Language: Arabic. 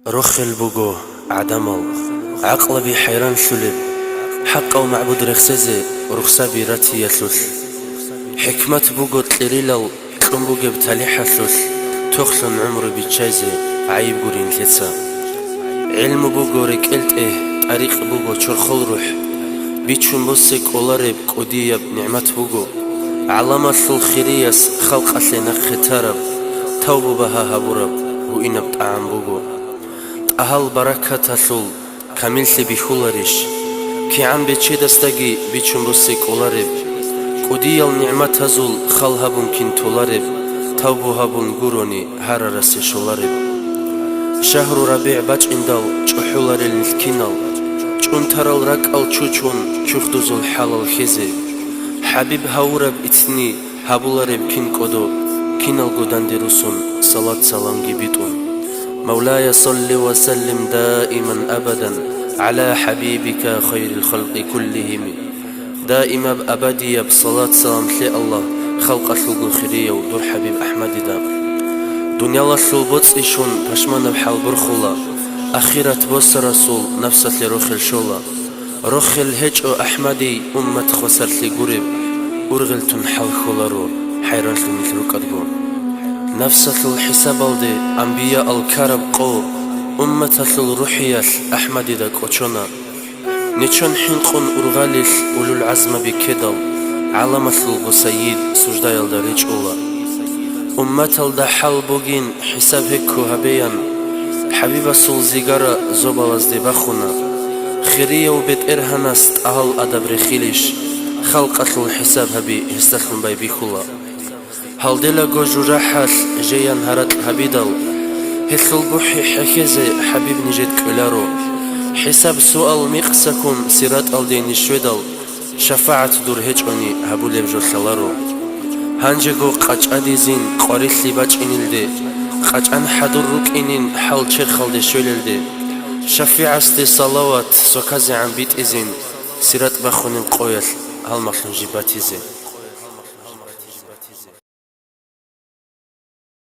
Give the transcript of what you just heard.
رخل بوغو عدمل عقل بي حيران شلب حق او معبود رخسزي رخصة بي راتي يثلث حكمة بوغو تلريلل كم بوغو بتالي حثلث تخلن عمر بيتشازي عيب قرين لتسا علم بوغو ركلت طريق بوغو چرخل روح بيتشون بوسك اولارب قديب نعمت بوغو علامة الخيريس خلق أثنى ختارب توبو بها هبورب وإنب طعام بوغو أهل بركة ثول كامل بيخولاريش كي عم بيتشي دستاقي بيتشون بوسك اولارب قديل نعمت هزول خلها بمكن تولارب توبو هبون قروني هررسي شولارب شهر ربيع باج اندال چحولار الكينال چون ترال رك الچوچون چوخدوزول حلال خيزي حبيب هاورب اتني هبولارب كين قدو كينال قدان ديروسون صلاة سلام جبيتون مولاي صل وسلم دائما أبدا على حبيبك خير الخلق كلهم دائما بأبدي بصلاة سلام لي الله خلق أثلق خيرية ودور حبيب أحمد دا دنيا الله ثلبوت إشون بشمان بحال برخولا أخيرة بوس رسول نفسه لروخل شولا روخل هج أحمدي أمة خسر لي قرب أرغلتن حال خولارو حيران مثل قدبو نفسه الحساب الدي أنبياء الكرب قو أمة الروحية أحمد دا كوچونا نيچون حنقون أرغاليل أولو العزم بكدل علامة الغسيد سجدا يلدريج أولا أمة الدا حال بوغين حساب هكو هبيان حبيب سول زيغارا زوبالز دي بخونا خيرية وبيت إرهانست أهل أدب رخيليش خلق الحساب هبي يستخدم باي بيخولا هل ديلا جوجو راحل جيان هرات هبيدل هثل بوحي حكيزي حبيب نجد كولارو حساب سؤال ميقسكم سيرات الدين شويدل شفاعة دور هجوني هبو لبجو خلارو هنجيغو قاچ اديزين قاريث لباچ انيلدي قاچ ان حدور روك انين حال چه خلدي شويلدي شفيع استي صلوات سوكازي عن بيت ازين سيرات بخونين قويل هل مخلون جيبات ازين